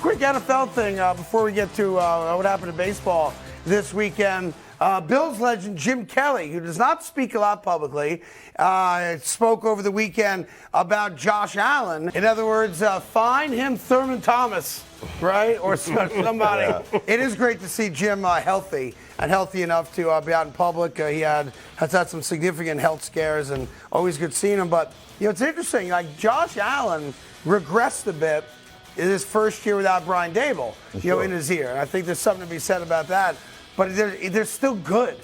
quick NFL thing before we get to what happened in baseball this weekend. Bills legend Jim Kelly, who does not speak a lot publicly, spoke over the weekend about Josh Allen. In other words, find him Thurman Thomas, right? Or somebody. Yeah. It is great to see Jim healthy and healthy enough to be out in public. He has had some significant health scares, and always good seeing him. But, it's interesting. Like, Josh Allen regressed a bit in his first year without Brian Dable, in his ear. And I think there's something to be said about that. But they're still good,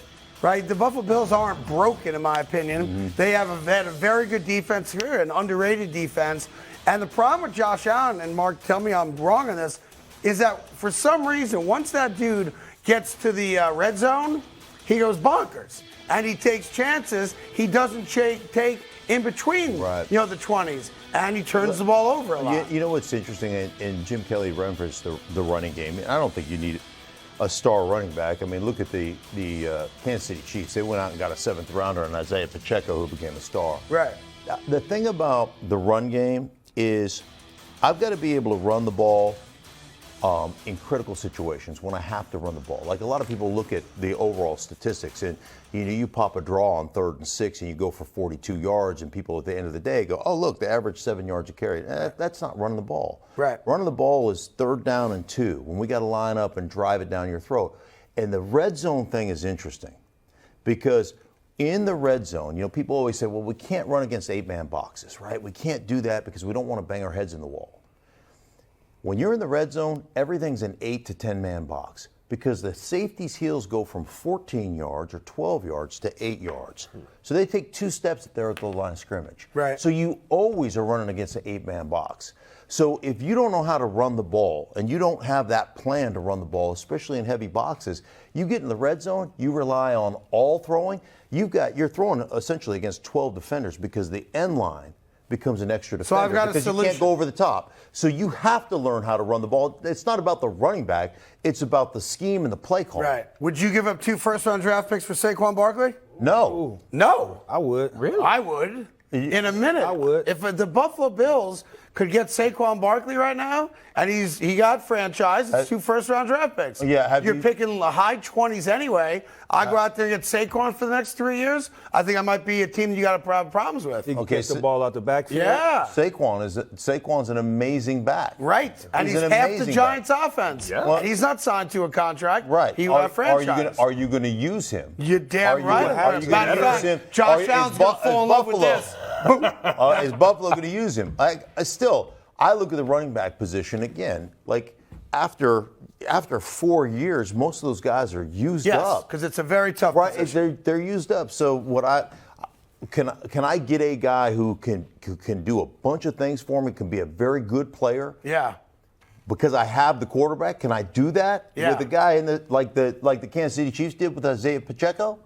right? The Buffalo Bills aren't broken, in my opinion. Mm-hmm. They had a very good defense here, an underrated defense. And the problem with Josh Allen, and Mark, tell me I'm wrong on this, is that for some reason, once that dude gets to the red zone, he goes bonkers. And he takes chances he doesn't take in between, the 20s. And he turns the ball over a lot. You know what's interesting? And Jim Kelly referenced the running game. I don't think you need a star running back. I mean, look at the Kansas City Chiefs. They went out and got a 7th rounder in Isaiah Pacheco, who became a star. Right. The thing about the run game is I've got to be able to run the ball in critical situations when I have to run the ball. Like, a lot of people look at the overall statistics, and you pop a draw on 3rd and 6 and you go for 42 yards, and people at the end of the day go, oh, look, the average 7 yards a carry. That's not running the ball. Right. Running the ball is 3rd down and 2 when we got to line up and drive it down your throat. And the red zone thing is interesting because in the red zone, people always say, well, we can't run against 8-man boxes, right? We can't do that because we don't want to bang our heads in the wall. When you're in the red zone, everything's an 8 to 10-man box because the safety's heels go from 14 yards or 12 yards to 8 yards. So they take 2 steps if they're at the line of scrimmage. Right. So you always are running against an 8-man box. So if you don't know how to run the ball and you don't have that plan to run the ball, especially in heavy boxes, you get in the red zone, you rely on all throwing. You're throwing essentially against 12 defenders because the end line becomes an extra defender. So I've got because you can't go over the top. So you have to learn how to run the ball. It's not about the running back. It's about the scheme and the play call. Right. Would you give up 2 first-round draft picks for Saquon Barkley? No. Ooh. No. I would. Really? I would. In a minute. I would. If the Buffalo Bills could get Saquon Barkley right now, and he got franchised, it's 2 first-round draft picks. Yeah. You're picking the high 20s anyway. I go out there and get Saquon for the next 3 years. I think I might be a team that you got to have problems with. He can catch the ball out the backfield. Yeah. Saquon's an amazing back. Right. And he's half the Giants' offense. Yeah. Well, and he's not signed to a contract. Right. He got franchised. Are you going to use him? You're damn right. Are you going to use him? Josh Allen's going to fall in love with this. Is Buffalo going to use him? I look at the running back position again. Like after 4 years, most of those guys are used up. Yes, because it's a very tough position. They're used up. So what can I get a guy who can do a bunch of things for me? Can be a very good player. Yeah. Because I have the quarterback. Can I do that with a guy in like the Kansas City Chiefs did with Isaiah Pacheco?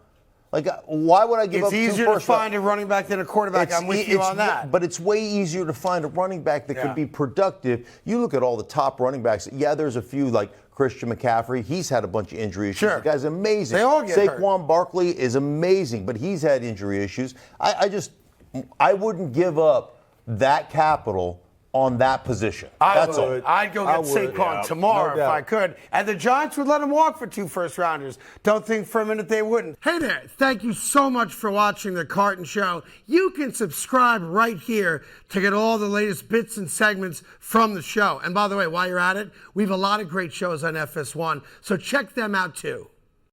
Like, why would I give up 2 It's easier to find a running back than a quarterback. I'm with you on that. But it's way easier to find a running back that could be productive. You look at all the top running backs. Yeah, there's a few like Christian McCaffrey. He's had a bunch of injury issues. Sure. The guy's amazing. They all get hurt. Saquon Barkley is amazing, but he's had injury issues. I wouldn't give up that capital on that position. That's all. I'd go get Saquon tomorrow if I could. And the Giants would let him walk for 2 first-rounders. Don't think for a minute they wouldn't. Hey there. Thank you so much for watching The Carton Show. You can subscribe right here to get all the latest bits and segments from the show. And by the way, while you're at it, we have a lot of great shows on FS1, so check them out too.